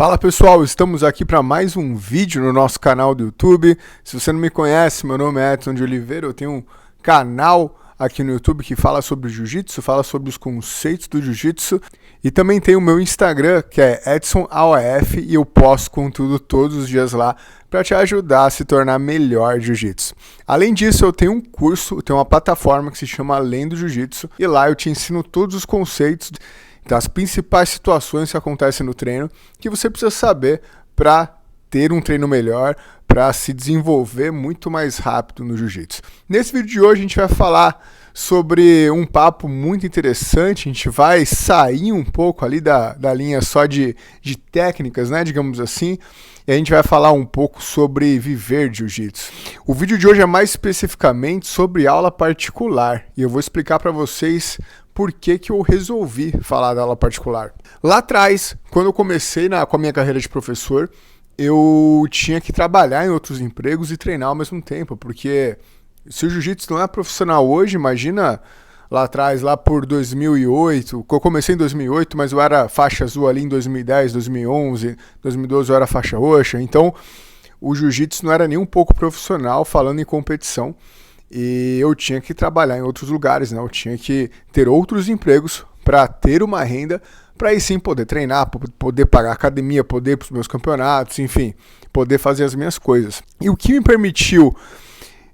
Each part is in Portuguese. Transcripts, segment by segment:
Fala pessoal, estamos aqui para mais um vídeo no nosso canal do YouTube. Se você não me conhece, meu nome é Edson de Oliveira, eu tenho um canal aqui no YouTube que fala sobre Jiu-Jitsu, fala sobre os conceitos do Jiu-Jitsu e também tem o meu Instagram que é EdsonAOF e eu posto conteúdo todos os dias lá para te ajudar a se tornar melhor Jiu-Jitsu. Além disso, eu tenho um curso, eu tenho uma plataforma que se chama Além do Jiu-Jitsu e lá eu te ensino todos os conceitos das principais situações que acontecem no treino que você precisa saber para ter um treino melhor, para se desenvolver muito mais rápido no jiu-jitsu. Nesse vídeo de hoje a gente vai falar sobre um papo muito interessante, a gente vai sair um pouco ali da linha só de técnicas, né, digamos assim, e a gente vai falar um pouco sobre viver jiu-jitsu. O vídeo de hoje é mais especificamente sobre aula particular e eu vou explicar para vocês por que eu resolvi falar da aula particular. Lá atrás, quando eu comecei com a minha carreira de professor, eu tinha que trabalhar em outros empregos e treinar ao mesmo tempo, porque se o jiu-jitsu não é profissional hoje, imagina lá atrás, lá por 2008, eu comecei em 2008, mas eu era faixa azul ali em 2010, 2011, 2012 eu era faixa roxa, então o jiu-jitsu não era nem um pouco profissional falando em competição. E eu tinha que trabalhar em outros lugares, né? Eu tinha que ter outros empregos para ter uma renda, para aí sim poder treinar, poder pagar academia, poder ir para os meus campeonatos, enfim, poder fazer as minhas coisas. E o que me permitiu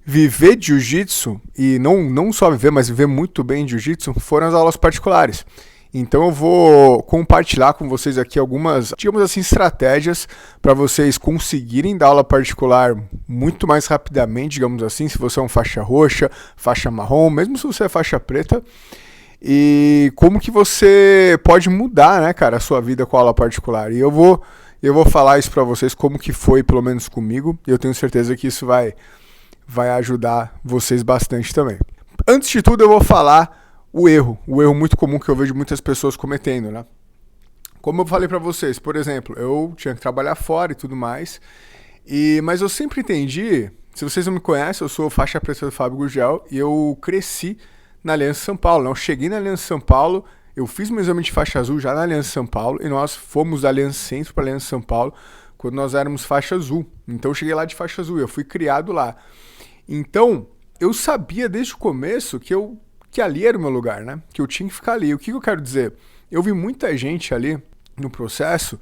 viver de jiu-jitsu, e não só viver, mas viver muito bem de jiu-jitsu, foram as aulas particulares. Então eu vou compartilhar com vocês aqui algumas, digamos assim, estratégias para vocês conseguirem dar aula particular muito mais rapidamente, digamos assim, se você é um faixa roxa, faixa marrom, mesmo se você é faixa preta, e como que você pode mudar, né, cara, a sua vida com a aula particular. E eu vou falar isso para vocês como que foi, pelo menos comigo, e eu tenho certeza que isso vai ajudar vocês bastante também. Antes de tudo, eu vou falar o erro muito comum que eu vejo muitas pessoas cometendo, né? Como eu falei pra vocês, por exemplo, eu tinha que trabalhar fora e tudo mais, mas eu sempre entendi, se vocês não me conhecem, eu sou faixa preta do Fábio Gurgel e eu cresci na Aliança São Paulo, né? Eu cheguei na Aliança São Paulo, eu fiz meu exame de faixa azul já na Aliança São Paulo e nós fomos da Aliança Centro para a Aliança São Paulo quando nós éramos faixa azul. Então eu cheguei lá de faixa azul, eu fui criado lá. Então, eu sabia desde o começo que ali era o meu lugar, né? Que eu tinha que ficar ali. O que eu quero dizer? Eu vi muita gente ali no processo,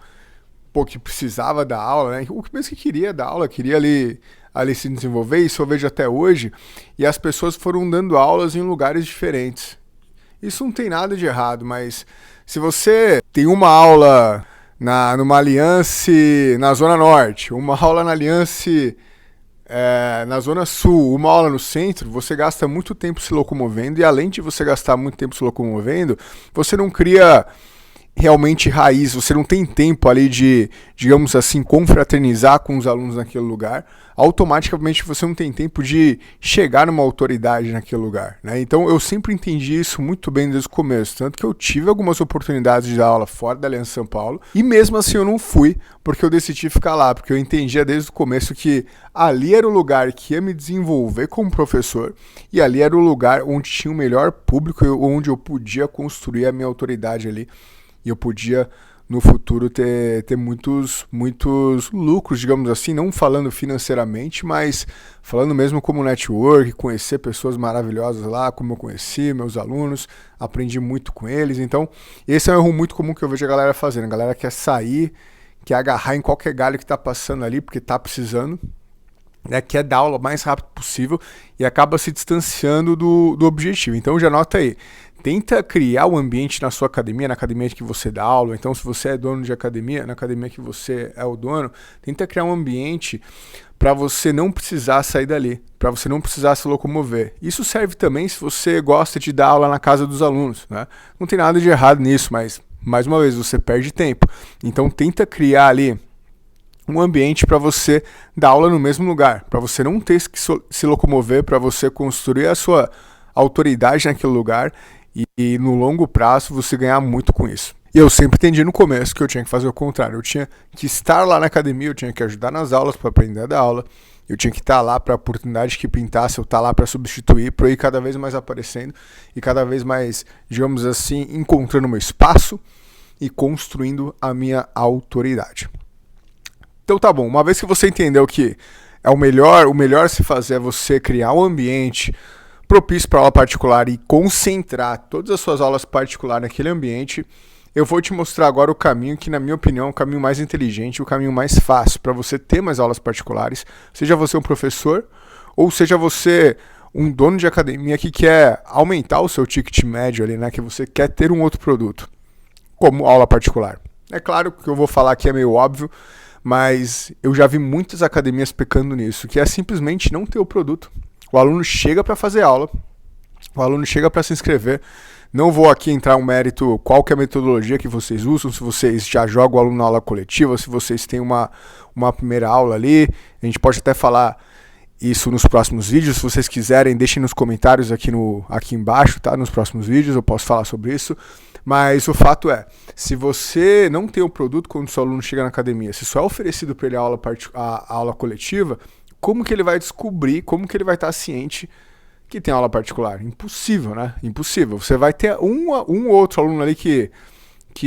que precisava da aula, né? O que mesmo que queria dar aula, queria ali se desenvolver, isso eu vejo até hoje, e as pessoas foram dando aulas em lugares diferentes. Isso não tem nada de errado, mas se você tem uma aula numa Aliança na Zona Norte, uma aula na Aliança na Zona Sul, uma aula no centro, você gasta muito tempo se locomovendo e além de você gastar muito tempo se locomovendo, você não cria realmente raiz, você não tem tempo ali de, digamos assim, confraternizar com os alunos naquele lugar, automaticamente você não tem tempo de chegar numa autoridade naquele lugar, né? Então eu sempre entendi isso muito bem desde o começo, tanto que eu tive algumas oportunidades de dar aula fora da Aliança São Paulo, e mesmo assim eu não fui, porque eu decidi ficar lá, porque eu entendia desde o começo que ali era o lugar que ia me desenvolver como professor, e ali era o lugar onde tinha o melhor público, onde eu podia construir a minha autoridade ali, e eu podia, no futuro, ter muitos lucros, digamos assim, não falando financeiramente, mas falando mesmo como network, conhecer pessoas maravilhosas lá, como eu conheci, meus alunos, aprendi muito com eles. Então, esse é um erro muito comum que eu vejo a galera fazendo. A galera quer sair, quer agarrar em qualquer galho que está passando ali, porque está precisando, né, quer dar aula o mais rápido possível e acaba se distanciando do objetivo. Então, já anota aí. Tenta criar um ambiente na sua academia, na academia que você dá aula. Então, se você é dono de academia, na academia que você é o dono, tenta criar um ambiente para você não precisar sair dali, para você não precisar se locomover. Isso serve também se você gosta de dar aula na casa dos alunos, né? Não tem nada de errado nisso, mas, mais uma vez, você perde tempo. Então, tenta criar ali um ambiente para você dar aula no mesmo lugar, para você não ter que se locomover, para você construir a sua autoridade naquele lugar e no longo prazo você ganhar muito com isso. E eu sempre entendi no começo que eu tinha que fazer o contrário. Eu tinha que estar lá na academia, eu tinha que ajudar nas aulas para aprender a dar aula, eu tinha que estar lá para a oportunidade que pintasse, eu estar lá para substituir, para eu ir cada vez mais aparecendo e cada vez mais, digamos assim, encontrando meu espaço e construindo a minha autoridade. Então tá bom, uma vez que você entendeu que é o melhor a se fazer é você criar um ambiente propício para aula particular e concentrar todas as suas aulas particulares naquele ambiente, eu vou te mostrar agora o caminho que, na minha opinião, é o caminho mais inteligente, o caminho mais fácil para você ter mais aulas particulares, seja você um professor ou seja você um dono de academia que quer aumentar o seu ticket médio ali, né, que você quer ter um outro produto, como aula particular. É claro que eu vou falar aqui é meio óbvio, mas eu já vi muitas academias pecando nisso, que é simplesmente não ter o produto. O aluno chega para fazer aula, o aluno chega para se inscrever. Não vou aqui entrar um mérito qual que é a metodologia que vocês usam, se vocês já jogam o aluno na aula coletiva, se vocês têm uma primeira aula ali. A gente pode até falar isso nos próximos vídeos. Se vocês quiserem, deixem nos comentários aqui embaixo, tá? Nos próximos vídeos eu posso falar sobre isso. Mas o fato é, se você não tem o produto quando o seu aluno chega na academia, se só é oferecido para ele a aula coletiva, como que ele vai descobrir, como que ele vai estar ciente que tem aula particular? Impossível, né? Impossível. Você vai ter um ou outro aluno ali que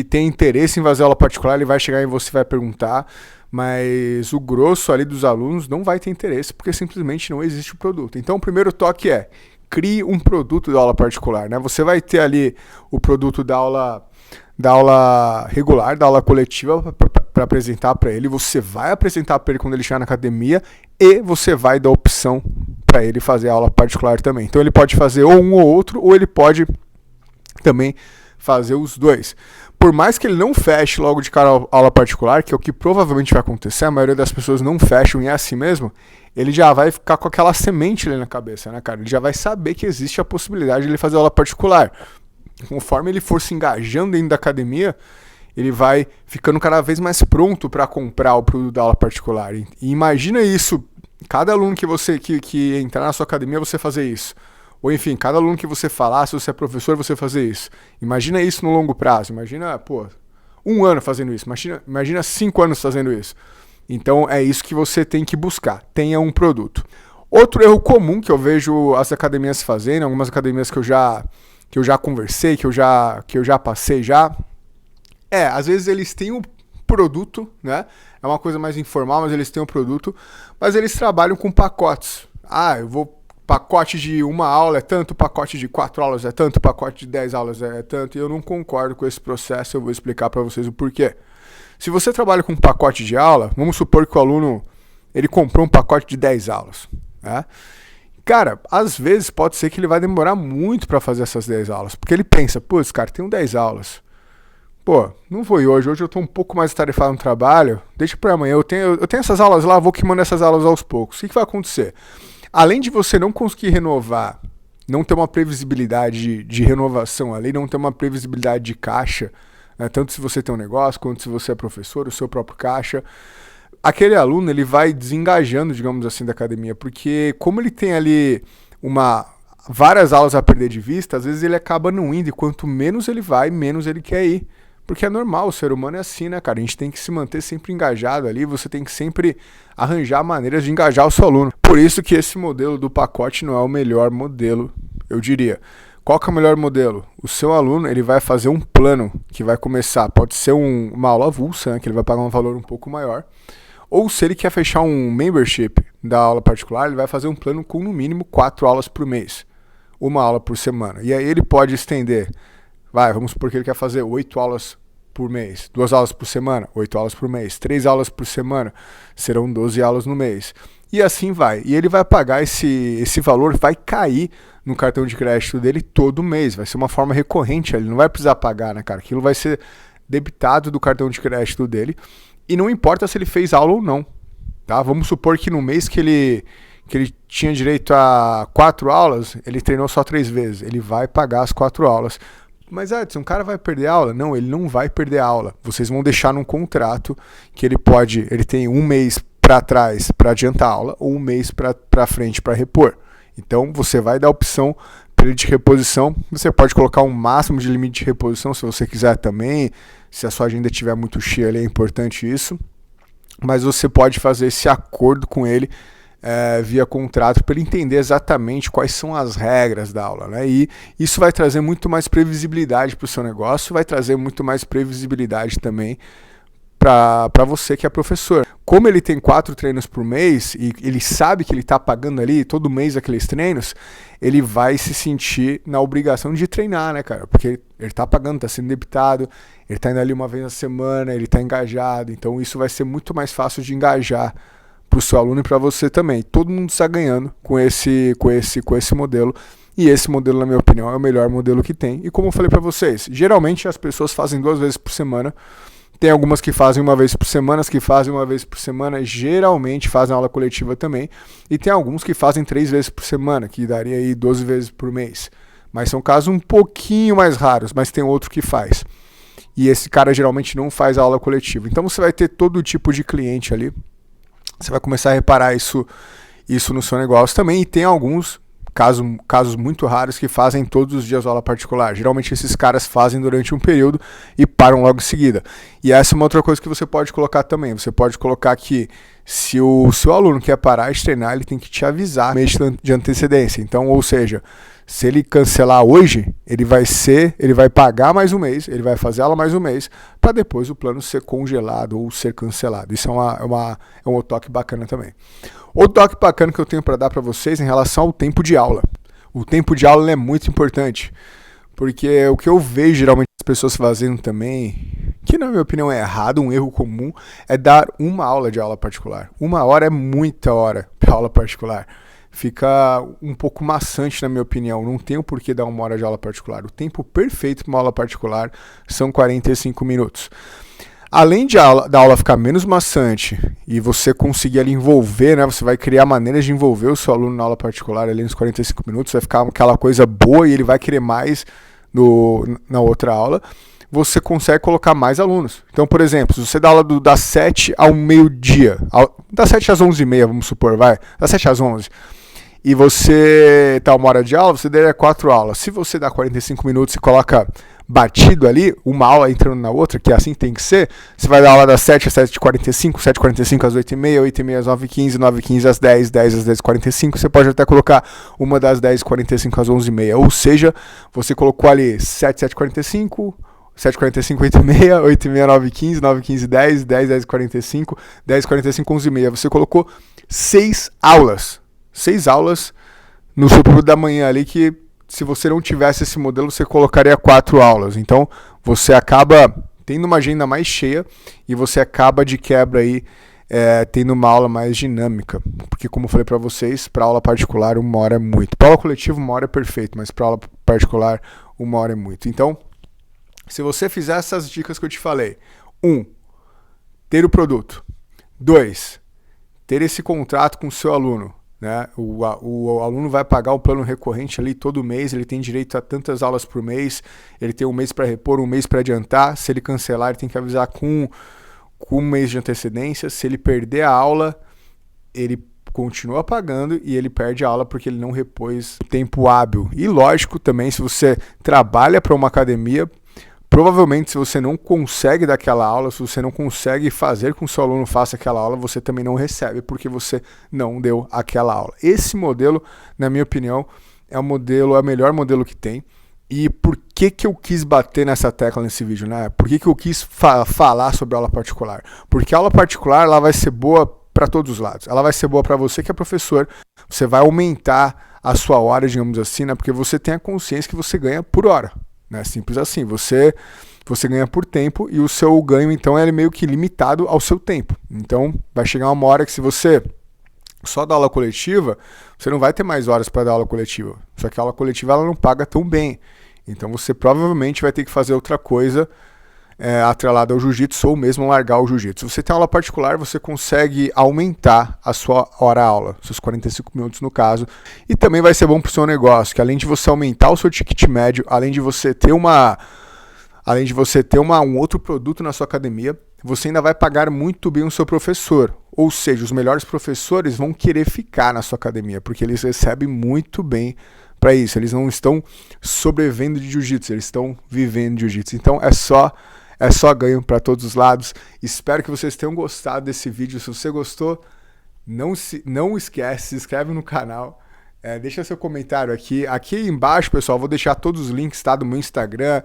tem interesse em fazer aula particular, ele vai chegar e você vai perguntar, mas o grosso ali dos alunos não vai ter interesse, porque simplesmente não existe o produto. Então o primeiro toque é, crie um produto da aula particular, né? Você vai ter ali o produto da aula regular, da aula coletiva para apresentar para ele, você vai apresentar para ele quando ele chegar na academia e você vai dar opção para ele fazer aula particular também. Então ele pode fazer ou um ou outro, ou ele pode também fazer os dois. Por mais que ele não feche logo de cara a aula particular, que é o que provavelmente vai acontecer, a maioria das pessoas não fecham e é assim mesmo, ele já vai ficar com aquela semente ali na cabeça, né, cara? Ele já vai saber que existe a possibilidade de ele fazer aula particular. Conforme ele for se engajando dentro da academia, ele vai ficando cada vez mais pronto para comprar o produto da aula particular. E imagina isso, cada aluno que entrar na sua academia, você fazer isso. Ou enfim, cada aluno que você falar, se você é professor, você fazer isso. Imagina isso no longo prazo. Imagina, 1 ano fazendo isso. Imagina 5 anos fazendo isso. Então é isso que você tem que buscar. Tenha um produto. Outro erro comum que eu vejo as academias fazendo, algumas academias que eu já conversei, que eu já passei já, às vezes eles têm um produto, né? É uma coisa mais informal, mas eles têm um produto, mas eles trabalham com pacotes. Pacote de 1 aula é tanto, pacote de 4 aulas é tanto, pacote de 10 aulas é tanto, e eu não concordo com esse processo, eu vou explicar para vocês o porquê. Se você trabalha com um pacote de aula, vamos supor que o aluno ele comprou um pacote de 10 aulas, né? Cara, às vezes pode ser que ele vai demorar muito para fazer essas 10 aulas, porque ele pensa, cara, tenho 10 aulas, não vou ir hoje eu tô um pouco mais atarefado no trabalho, deixa para amanhã, eu tenho essas aulas lá, vou queimando essas aulas aos poucos. O que vai acontecer? Além de você não conseguir renovar, não ter uma previsibilidade de renovação ali, não ter uma previsibilidade de caixa, né, tanto se você tem um negócio, quanto se você é professor, o seu próprio caixa, aquele aluno ele vai desengajando, digamos assim, da academia, porque como ele tem ali várias aulas a perder de vista, às vezes ele acaba não indo, e quanto menos ele vai, menos ele quer ir. Porque é normal, o ser humano é assim, né, cara? A gente tem que se manter sempre engajado ali, você tem que sempre arranjar maneiras de engajar o seu aluno. Por isso que esse modelo do pacote não é o melhor modelo, eu diria. Qual que é o melhor modelo? O seu aluno ele vai fazer um plano que vai começar, pode ser uma aula avulsa, né, que ele vai pagar um valor um pouco maior, ou se ele quer fechar um membership da aula particular, ele vai fazer um plano com no mínimo 4 aulas por mês, 1 aula por semana. E aí ele pode estender, vamos supor que ele quer fazer 8 aulas por mês, 2 aulas por semana, 8 aulas por mês, 3 aulas por semana, serão 12 aulas no mês. E assim vai. E ele vai pagar esse valor, vai cair no cartão de crédito dele todo mês. Vai ser uma forma recorrente, ele não vai precisar pagar, né, cara? Aquilo vai ser debitado do cartão de crédito dele. E não importa se ele fez aula ou não, tá? Vamos supor que no mês que ele tinha direito a 4 aulas, ele treinou só 3 vezes. Ele vai pagar as 4 aulas. Mas Edson, o cara vai perder a aula? Não, ele não vai perder a aula. Vocês vão deixar num contrato que ele tem 1 mês para trás para adiantar a aula ou 1 mês para frente para repor. Então você vai dar a opção para ele de reposição. Você pode colocar um máximo de limite de reposição se você quiser também. Se a sua agenda estiver muito cheia ali, é importante isso. Mas você pode fazer esse acordo com ele via contrato para ele entender exatamente quais são as regras da aula, né? E isso vai trazer muito mais previsibilidade para o seu negócio, vai trazer muito mais previsibilidade também para você que é professor. Como ele tem 4 treinos por mês e ele sabe que ele está pagando ali todo mês aqueles treinos, ele vai se sentir na obrigação de treinar, né, cara? Porque ele está pagando, está sendo debitado, ele está indo ali uma vez na semana, ele está engajado, então isso vai ser muito mais fácil de engajar para o seu aluno e para você também. Todo mundo está ganhando com esse modelo. E esse modelo, na minha opinião, é o melhor modelo que tem. E como eu falei para vocês, geralmente as pessoas fazem 2 vezes por semana. Tem algumas que fazem 1 vez por semana, as que fazem 1 vez por semana geralmente fazem aula coletiva também. E tem alguns que fazem 3 vezes por semana, que daria aí 12 vezes por mês. Mas são casos um pouquinho mais raros, mas tem outro que faz. E esse cara geralmente não faz aula coletiva. Então você vai ter todo tipo de cliente ali. Você vai começar a reparar isso no seu negócio também. E tem alguns casos muito raros que fazem todos os dias aula particular. Geralmente esses caras fazem durante um período e param logo em seguida. E essa é uma outra coisa que você pode colocar também. Você pode colocar que se o seu aluno quer parar de treinar, ele tem que te avisar mês de antecedência. Então, ou seja, se ele cancelar hoje, ele vai pagar mais um mês, ele vai fazer aula mais um mês, para depois o plano ser congelado ou ser cancelado. Isso é um toque bacana também. Outro toque bacana que eu tenho para dar para vocês em relação ao tempo de aula. O tempo de aula é muito importante, porque o que eu vejo geralmente as pessoas fazendo também, que na minha opinião é errado, um erro comum, é dar 1 aula de aula particular. 1 hora é muita hora para aula particular. Fica um pouco maçante, na minha opinião. Não tem o porquê dar 1 hora de aula particular. O tempo perfeito para uma aula particular são 45 minutos. Além da aula ficar menos maçante e você conseguir ali envolver, né? Você vai criar maneiras de envolver o seu aluno na aula particular ali nos 45 minutos, vai ficar aquela coisa boa e ele vai querer mais na outra aula. Você consegue colocar mais alunos. Então, por exemplo, se você dá aula das 7 ao meio-dia, das 7 às 11h30, vamos supor, das 7 às 11, e você está 1 hora de aula, você daria 4 aulas. Se você dá 45 minutos e coloca batido ali, uma aula entrando na outra, que é assim que tem que ser, você vai dar aula das 7 às 7h45, 7h45 às 8h30, 8h30 às 9h15, 9h15 às 10, 10 às 10h45, você pode até colocar uma das 10h45 às 11h30, ou seja, você colocou ali 7, 7h45, 7h45, 8h30, 8h30, 9h15, 9h15, 10, 10, 10h45, 10h45, 11h30. Você colocou 6 aulas. 6 aulas no seu período da manhã ali, que se você não tivesse esse modelo, você colocaria 4 aulas. Então, você acaba tendo uma agenda mais cheia e você acaba de quebra aí tendo uma aula mais dinâmica. Porque, como eu falei para vocês, para aula particular, 1 hora é muito. Para aula coletiva, 1 hora é perfeito, mas para aula particular, 1 hora é muito. Então, se você fizer essas dicas que eu te falei, 1, ter o produto. 2, ter esse contrato com o seu aluno. Né? O aluno vai pagar o plano recorrente ali todo mês, ele tem direito a tantas aulas por mês, ele tem 1 mês para repor, 1 mês para adiantar. Se ele cancelar, ele tem que avisar com 1 mês de antecedência. Se ele perder a aula, ele continua pagando e ele perde a aula porque ele não repôs o tempo hábil. E lógico também, se você trabalha para uma academia, provavelmente, se você não consegue dar aquela aula, se você não consegue fazer com que o seu aluno faça aquela aula, você também não recebe, porque você não deu aquela aula. Esse modelo, na minha opinião, é o melhor modelo que tem. E por que eu quis bater nessa tecla nesse vídeo, né? Por que eu quis falar sobre aula particular? Porque a aula particular ela vai ser boa para todos os lados. Ela vai ser boa para você que é professor, você vai aumentar a sua hora, digamos assim, né? Porque você tem a consciência que você ganha por hora. Né? Simples assim, você ganha por tempo e o seu ganho então é meio que limitado ao seu tempo. Então vai chegar uma hora que se você só dá aula coletiva, você não vai ter mais horas para dar aula coletiva. Só que a aula coletiva ela não paga tão bem. Então você provavelmente vai ter que fazer outra coisa atrelada ao jiu-jitsu ou mesmo largar o jiu-jitsu. Se você tem aula particular, você consegue aumentar a sua hora-aula, seus 45 minutos no caso, e também vai ser bom para o seu negócio, que além de você aumentar o seu ticket médio, além de você ter um outro produto na sua academia, você ainda vai pagar muito bem o seu professor. Ou seja, os melhores professores vão querer ficar na sua academia, porque eles recebem muito bem para isso. Eles não estão sobrevivendo de jiu-jitsu, eles estão vivendo de jiu-jitsu. Então é só ganho para todos os lados. Espero que vocês tenham gostado desse vídeo. Se você gostou, Não esquece, se inscreve no canal. Deixa seu comentário aqui. Aqui embaixo, pessoal, vou deixar todos os links, tá? Do meu Instagram,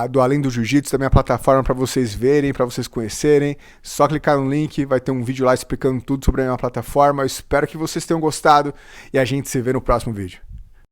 do Além do Jiu-Jitsu, da minha plataforma, para vocês verem, para vocês conhecerem. Só clicar no link, vai ter um vídeo lá explicando tudo sobre a minha plataforma. Eu espero que vocês tenham gostado e a gente se vê no próximo vídeo.